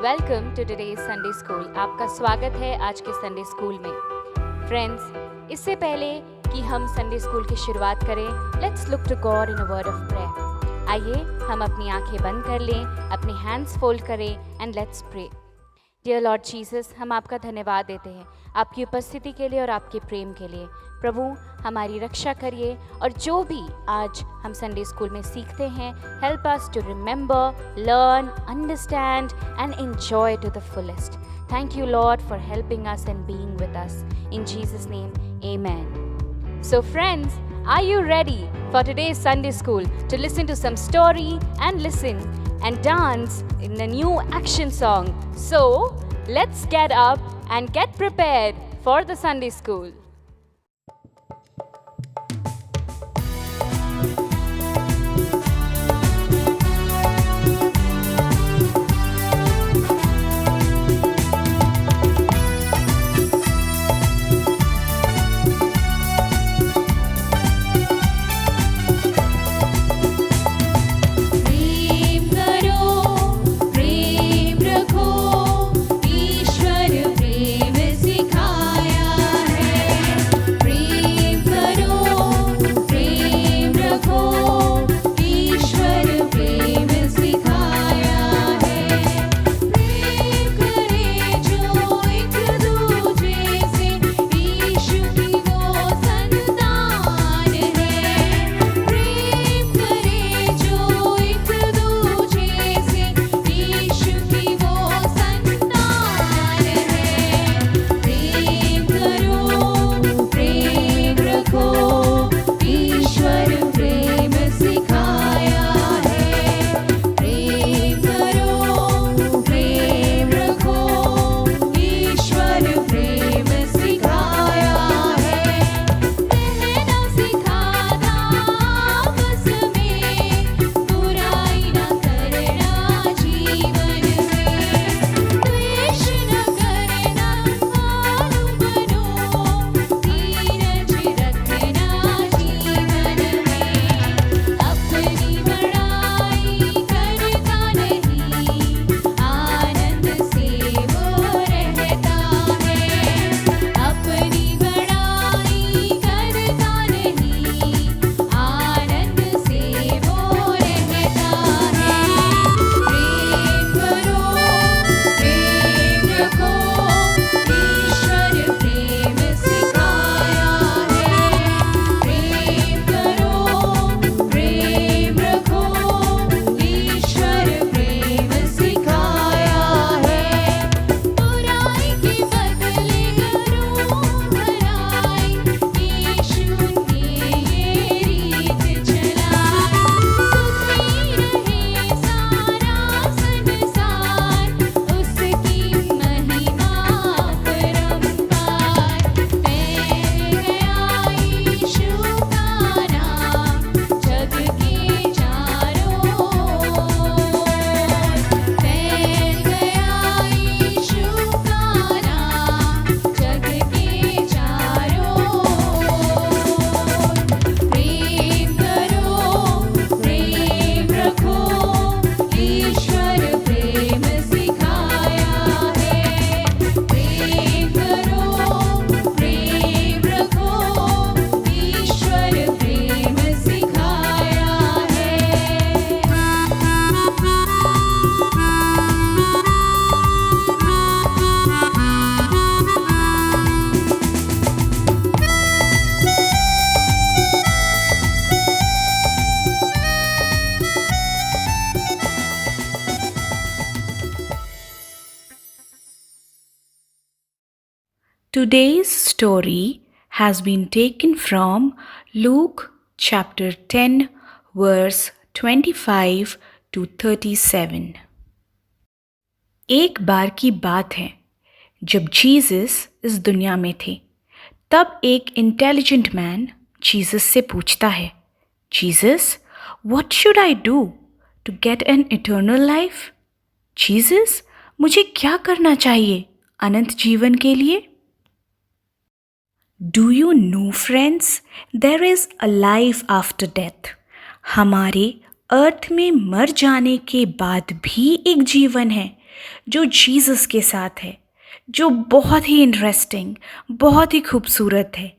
Welcome to today's Sunday school. आपका स्वागत है आज के संडे स्कूल में। फ्रेंड्स, इससे पहले कि हम संडे स्कूल की शुरुआत करें, let's look to God in a word of prayer. आइए हम अपनी आंखें बंद कर लें, अपने हैंड्स फोल्ड करें and let's pray. Dear Lord Jesus, हम आपका धन्यवाद देते हैं आपकी उपस्थिति के लिए और आपके प्रेम के लिए। प्रभु, हमारी रक्षा करिए और जो भी आज हम संडे स्कूल में सीखते हैं, help us to remember, learn, understand and enjoy to the fullest. Thank you, Lord, for helping us and being with us. In Jesus' name, amen. So friends, are you ready for today's Sunday school to listen to some story and listen and dance in the new action song? So, let's get up and get prepared for the Sunday school. Today's story has been taken from Luke chapter 10 verse 25 to 37. एक बार की बात है जब Jesus इस दुनिया में थे, तब एक इंटेलिजेंट मैन जीसस से पूछता है, Jesus, what should I do to get an eternal life? Jesus, मुझे क्या करना चाहिए अनंत जीवन के लिए? Do you know, friends, there is a life after death. हमारे अर्थ में मर जाने के बाद भी एक जीवन है जो जीसस के साथ है, जो बहुत ही इंटरेस्टिंग, बहुत ही खूबसूरत है।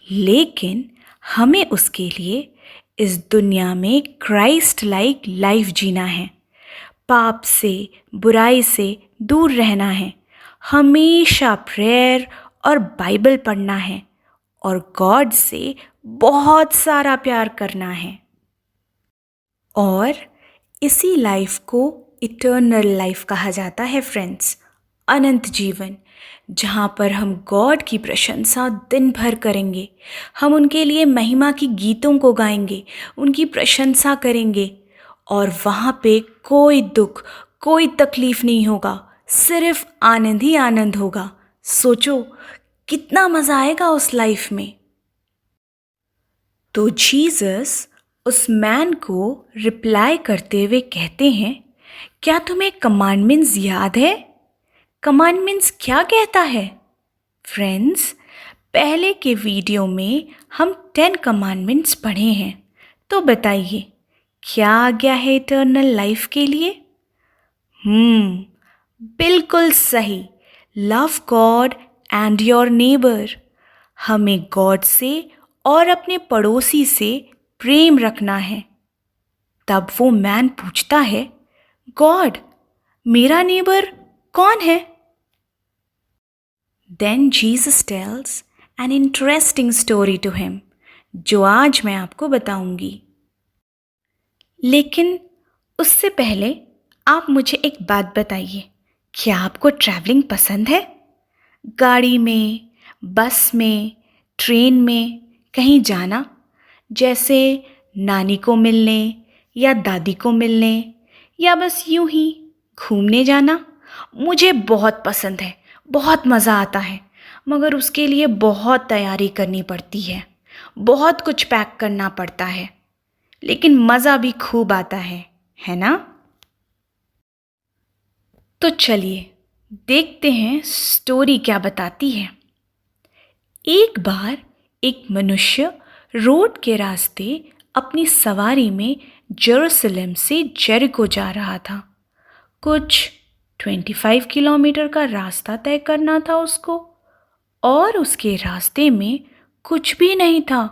लेकिन हमें उसके लिए इस दुनिया में क्राइस्ट लाइक लाइफ जीना है, पाप से, बुराई से दूर रहना है, हमेशा प्रेयर और बाइबल पढ़ना है और गॉड से बहुत सारा प्यार करना है। और इसी लाइफ को इटर्नल लाइफ कहा जाता है फ्रेंड्स, अनंत जीवन, जहाँ पर हम गॉड की प्रशंसा दिन भर करेंगे। हम उनके लिए महिमा की गीतों को गाएंगे, उनकी प्रशंसा करेंगे और वहाँ पे कोई दुख, कोई तकलीफ नहीं होगा, सिर्फ आनंद ही आनंद होगा। सोचो कितना मज़ा आएगा उस लाइफ में। तो जीसस उस मैन को रिप्लाई करते हुए कहते हैं, क्या तुम्हें कमांडमेंट्स याद है? कमांडमेंट्स क्या कहता है? फ्रेंड्स, पहले के वीडियो में हम 10 कमांडमेंट्स पढ़े हैं, तो बताइए क्या आज्ञा है इटर्नल लाइफ के लिए? बिल्कुल सही, love God and your neighbour. हमें गॉड से और अपने पड़ोसी से प्रेम रखना है। तब वो मैन पूछता है, गॉड, मेरा नेबर कौन है? Then Jesus tells an interesting story to him, जो आज मैं आपको बताऊंगी। लेकिन उससे पहले आप मुझे एक बात बताइए, क्या आपको ट्रैवलिंग पसंद है? गाड़ी में, बस में, ट्रेन में कहीं जाना, जैसे नानी को मिलने या दादी को मिलने या बस यूं ही घूमने जाना? मुझे बहुत पसंद है, बहुत मज़ा आता है, मगर उसके लिए बहुत तैयारी करनी पड़ती है, बहुत कुछ पैक करना पड़ता है, लेकिन मज़ा भी खूब आता है ना? तो चलिए देखते हैं स्टोरी क्या बताती है। एक बार एक मनुष्य रोड के रास्ते अपनी सवारी में जेरूसलम से जेरिको जा रहा था। कुछ 25 किलोमीटर का रास्ता तय करना था उसको, और उसके रास्ते में कुछ भी नहीं था।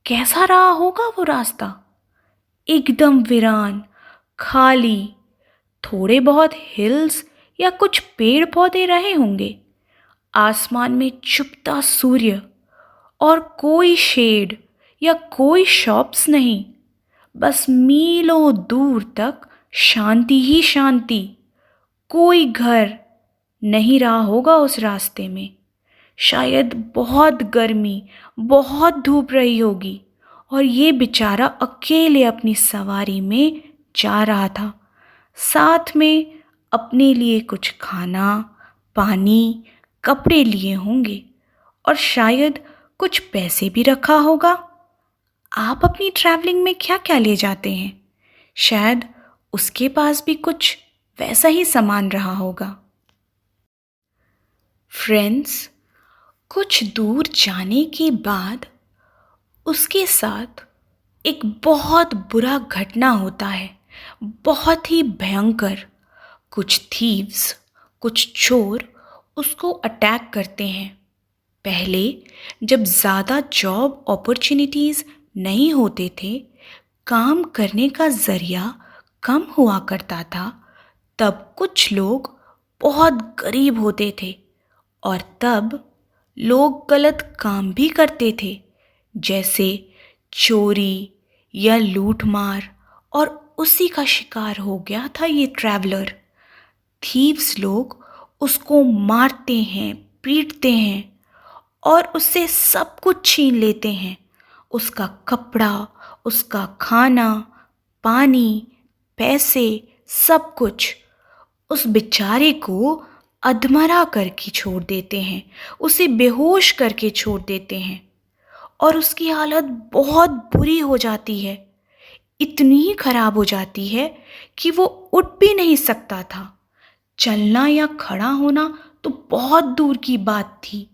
कैसा रहा होगा वो रास्ता? एकदम वीरान, खाली, थोड़े बहुत हिल्स या कुछ पेड़ पौधे रहे होंगे, आसमान में चुभता सूर्य और कोई शेड या कोई शॉप्स नहीं, बस मीलों दूर तक शांति ही शांति। कोई घर नहीं रहा होगा उस रास्ते में। शायद बहुत गर्मी, बहुत धूप रही होगी और ये बेचारा अकेले अपनी सवारी में जा रहा था। साथ में अपने लिए कुछ खाना, पानी, कपड़े लिए होंगे और शायद कुछ पैसे भी रखा होगा। आप अपनी ट्रैवलिंग में क्या क्या ले जाते हैं? शायद उसके पास भी कुछ वैसा ही सामान रहा होगा। फ्रेंड्स, कुछ दूर जाने के बाद उसके साथ एक बहुत बुरा घटना होता है, बहुत ही भयंकर। कुछ थीव्स, कुछ चोर उसको अटैक करते हैं। पहले जब ज़्यादा जॉब अपॉर्चुनिटीज़ नहीं होते थे, काम करने का ज़रिया कम हुआ करता था, तब कुछ लोग बहुत गरीब होते थे और तब लोग गलत काम भी करते थे, जैसे चोरी या लूटमार, और उसी का शिकार हो गया था ये ट्रैवलर। थीव्स लोग उसको मारते हैं, पीटते हैं और उससे सब कुछ छीन लेते हैं, उसका कपड़ा, उसका खाना, पानी, पैसे, सब कुछ। उस बेचारे को अधमरा करके छोड़ देते हैं, उसे बेहोश करके छोड़ देते हैं और उसकी हालत बहुत बुरी हो जाती है। इतनी ही खराब हो जाती है कि वो उठ भी नहीं सकता था। चलना या खड़ा होना तो बहुत दूर की बात थी।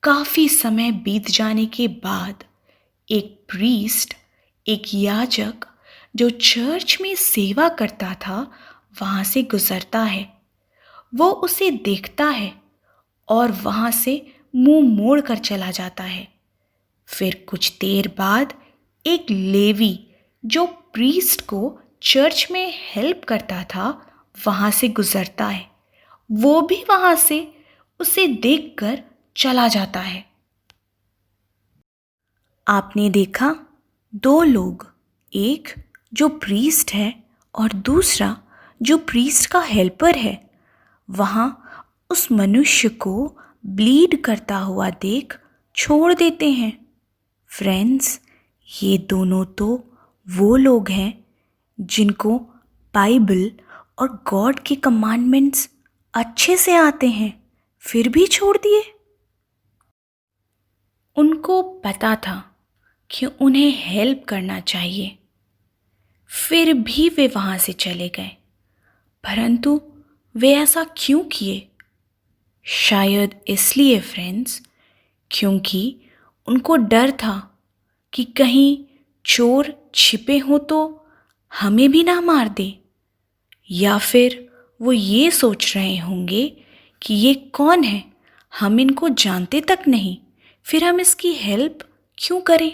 काफ़ी समय बीत जाने के बाद एक प्रीस्ट, एक याजक जो चर्च में सेवा करता था, वहाँ से गुजरता है। वो उसे देखता है और वहाँ से मुंह मोड़ कर चला जाता है। फिर कुछ देर बाद एक लेवी जो प्रीस्ट को चर्च में हेल्प करता था वहाँ से गुजरता है। वो भी वहाँ से उसे देखकर चला जाता है। आपने देखा दो लोग, एक जो प्रीस्ट है और दूसरा जो प्रीस्ट का हेल्पर है, वहाँ उस मनुष्य को ब्लीड करता हुआ देख छोड़ देते हैं। फ्रेंड्स, ये दोनों तो वो लोग हैं जिनको बाइबल और गॉड के कमांडमेंट्स अच्छे से आते हैं, फिर भी छोड़ दिए। उनको पता था कि उन्हें हेल्प करना चाहिए, फिर भी वे वहाँ से चले गए। परंतु वे ऐसा क्यों किए? शायद इसलिए फ्रेंड्स, क्योंकि उनको डर था कि कहीं चोर छिपे हो तो हमें भी ना मार दे, या फिर वो ये सोच रहे होंगे कि ये कौन है, हम इनको जानते तक नहीं, फिर हम इसकी हेल्प क्यों करें।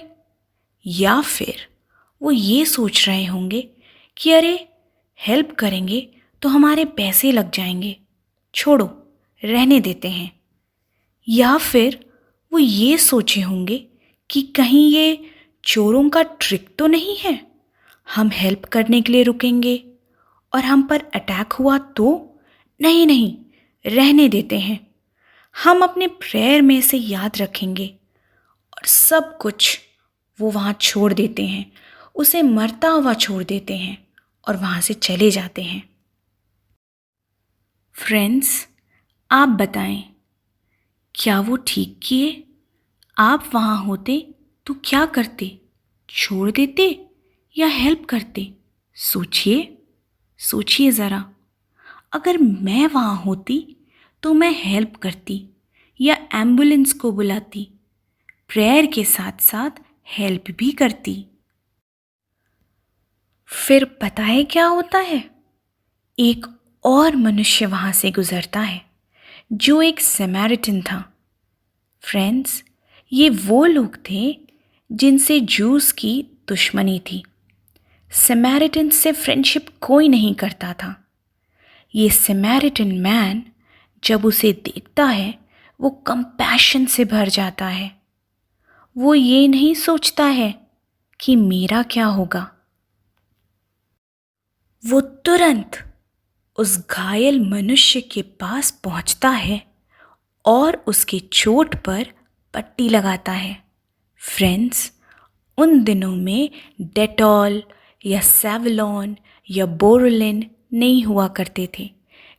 या फिर वो ये सोच रहे होंगे कि अरे हेल्प करेंगे तो हमारे पैसे लग जाएंगे, छोड़ो रहने देते हैं। या फिर वो ये सोचे होंगे कि कहीं ये चोरों का ट्रिक तो नहीं है, हम हेल्प करने के लिए रुकेंगे और हम पर अटैक हुआ तो नहीं नहीं, रहने देते हैं, हम अपने प्रेयर में से याद रखेंगे। और सब कुछ वो वहाँ छोड़ देते हैं, उसे मरता हुआ छोड़ देते हैं और वहाँ से चले जाते हैं। फ्रेंड्स, आप बताएं, क्या वो ठीक किए? आप वहाँ होते तो क्या करते? छोड़ देते या हेल्प करते? सोचिए ज़रा। अगर मैं वहाँ होती तो मैं हेल्प करती या एम्बुलेंस को बुलाती, प्रेयर के साथ साथ हेल्प भी करती। फिर पता है क्या होता है? एक और मनुष्य वहाँ से गुजरता है जो एक समैरिटन था। फ्रेंड्स, ये वो लोग थे जिनसे जूस की दुश्मनी थी। समैरिटन से फ्रेंडशिप कोई नहीं करता था। ये समैरिटन मैन जब उसे देखता है वो कंपैशन से भर जाता है। वो ये नहीं सोचता है कि मेरा क्या होगा। वो तुरंत उस घायल मनुष्य के पास पहुंचता है और उसके चोट पर पट्टी लगाता है। फ्रेंड्स, उन दिनों में डेटॉल या सेवलॉन या बोरोलिन नहीं हुआ करते थे।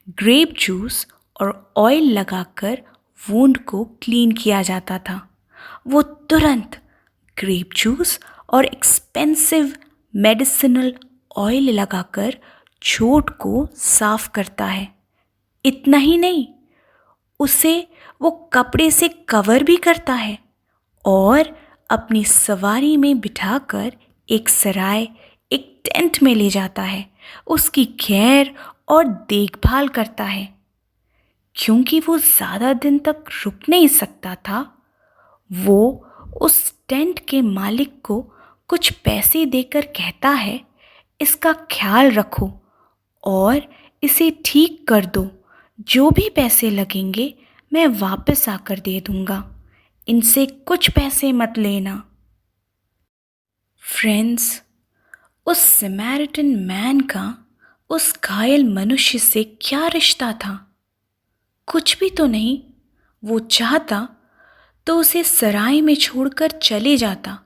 ग्रेप जूस और ऑयल लगाकर वुंड को क्लीन किया जाता था। वो तुरंत ग्रेप जूस और एक्सपेंसिव मेडिसिनल ऑयल लगाकर चोट को साफ करता है। इतना ही नहीं, उसे वो कपड़े से कवर भी करता है और अपनी सवारी में बिठाकर एक सराय, एक टेंट में ले जाता है, उसकी केयर और देखभाल करता है। क्योंकि वो ज़्यादा दिन तक रुक नहीं सकता था, वो उस टेंट के मालिक को कुछ पैसे देकर कहता है, इसका ख्याल रखो और इसे ठीक कर दो, जो भी पैसे लगेंगे मैं वापस आकर दे दूँगा, इनसे कुछ पैसे मत लेना। फ्रेंड्स, उस समैरिटन मैन का उस घायल मनुष्य से क्या रिश्ता था? कुछ भी तो नहीं। वो चाहता तो उसे सराय में छोड़कर चले जाता।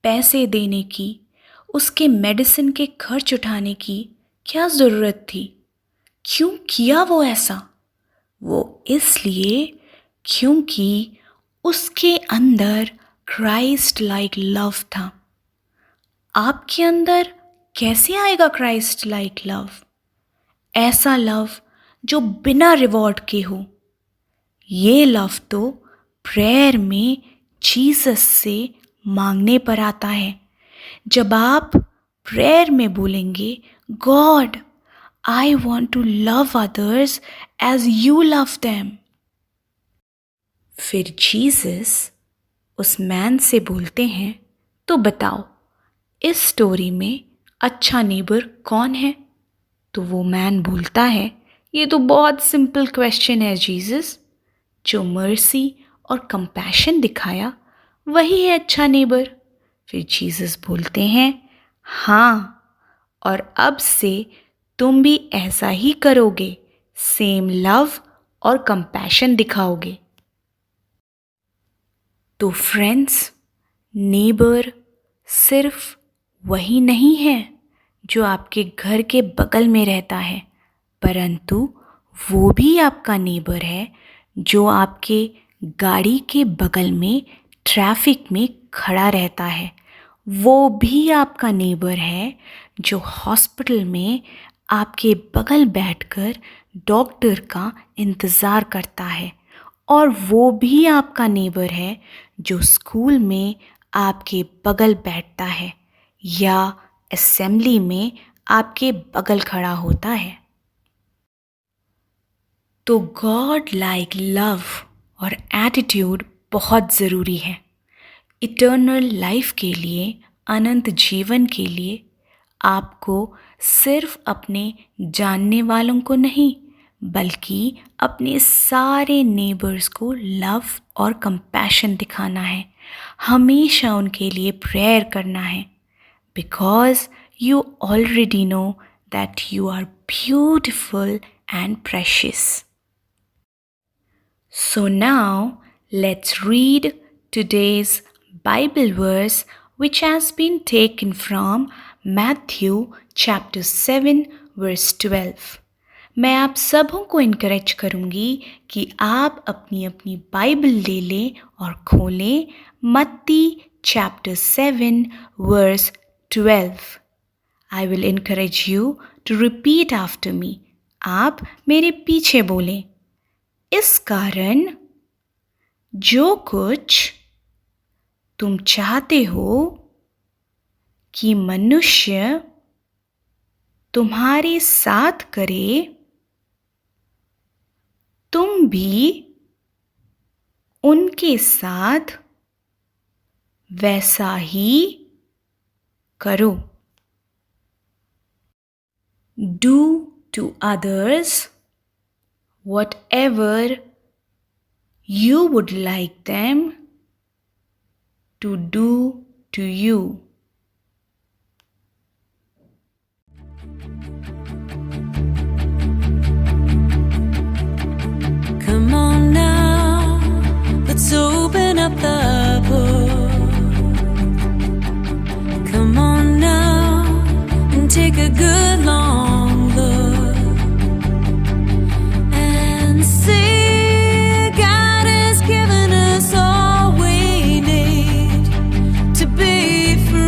पैसे देने की, उसके मेडिसिन के खर्च उठाने की क्या ज़रूरत थी? क्यों किया वो ऐसा? वो इसलिए क्योंकि उसके अंदर क्राइस्ट लाइक लव था। आपके अंदर कैसे आएगा क्राइस्ट लाइक लव? ऐसा लव जो बिना रिवॉर्ड के हो। ये लव तो प्रेयर में जीसस से मांगने पर आता है। जब आप प्रेयर में बोलेंगे, God I want to love others as you love them. फिर जीसस उस मैन से बोलते हैं, तो बताओ इस स्टोरी में अच्छा नेबर कौन है? तो वो मैन बोलता है, ये तो बहुत सिंपल क्वेश्चन है जीसस। जो मर्सी और कंपैशन दिखाया वही है अच्छा नेबर। फिर जीसस बोलते हैं, हाँ, और अब से तुम भी ऐसा ही करोगे, सेम लव और कंपैशन दिखाओगे। तो फ्रेंड्स, नेबर सिर्फ वही नहीं है जो आपके घर के बगल में रहता है, परंतु वो भी आपका नेबर है जो आपके गाड़ी के बगल में ट्रैफिक में खड़ा रहता है। वो भी आपका नेबर है जो हॉस्पिटल में आपके बगल बैठकर डॉक्टर का इंतज़ार करता है। और वो भी आपका नेबर है जो स्कूल में आपके बगल बैठता है या असेंबली में आपके बगल खड़ा होता है। तो गॉड लाइक लव और एटीट्यूड बहुत ज़रूरी है इटर्नल लाइफ के लिए, अनंत जीवन के लिए। आपको सिर्फ अपने जानने वालों को नहीं बल्कि अपने सारे नेबर्स को लव और कंपैशन दिखाना है, हमेशा उनके लिए प्रेयर करना है, because you already know that you are beautiful and precious. So now let's read today's Bible verse which has been taken from Matthew chapter 7 verse 12. मैं आप सबों को इनकरेज करूँगी कि आप अपनी अपनी बाइबल ले लें और खोलें मत्ती chapter 7 verse 12. I will encourage you to repeat after me. आप मेरे पीछे बोलें। इस कारण जो कुछ तुम चाहते हो कि मनुष्य तुम्हारे साथ करे, तुम भी उनके साथ वैसा ही करो। Do to others whatever you would like them to do to you. Come on now, let's open up the book. Come on now and take a good long look and see God has given us all we need to be free.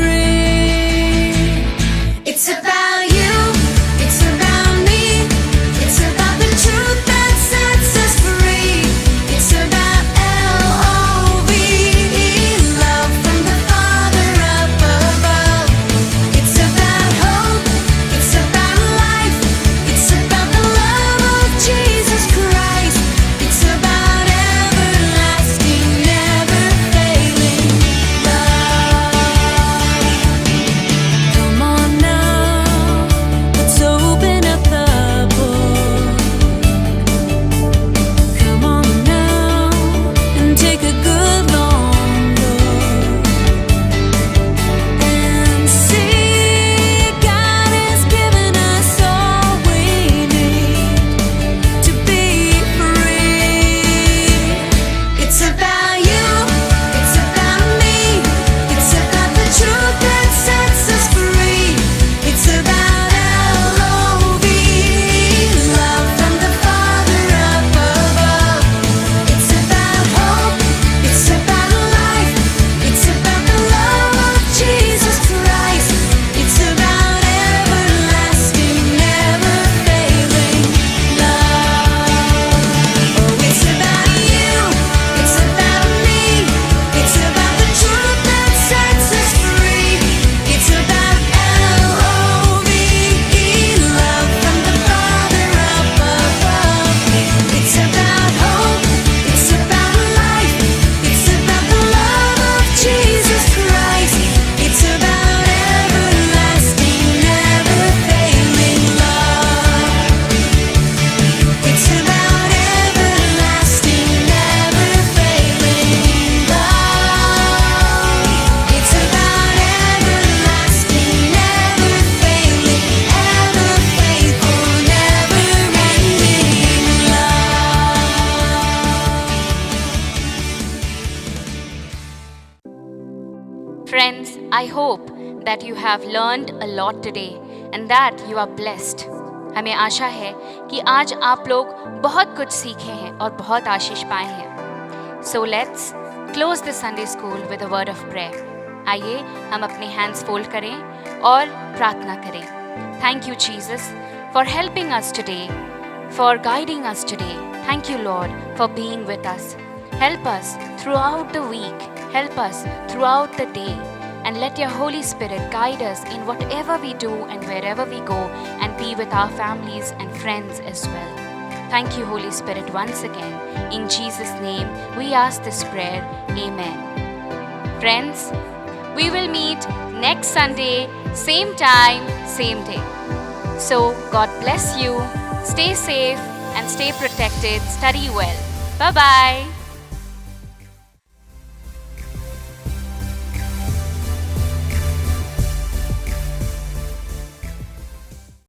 hope that you have learned a lot today and that you are blessed. हमें आशा है कि आज आप लोग बहुत कुछ सीखे हैं और बहुत आशीष पाए हैं. So let's close the Sunday school with a word of prayer. आइए हम अपने hands fold करें और प्रार्थना करें. Thank you Jesus for helping us today, for guiding us today. Thank you Lord for being with us. Help us throughout the week. Help us throughout the day. And let your Holy Spirit guide us in whatever we do and wherever we go, and be with our families and friends as well. Thank you Holy Spirit once again. In Jesus' name we ask this prayer. Amen. Friends, we will meet next Sunday, same time, same day. So God bless you. Stay safe and stay protected. Study well. Bye-bye.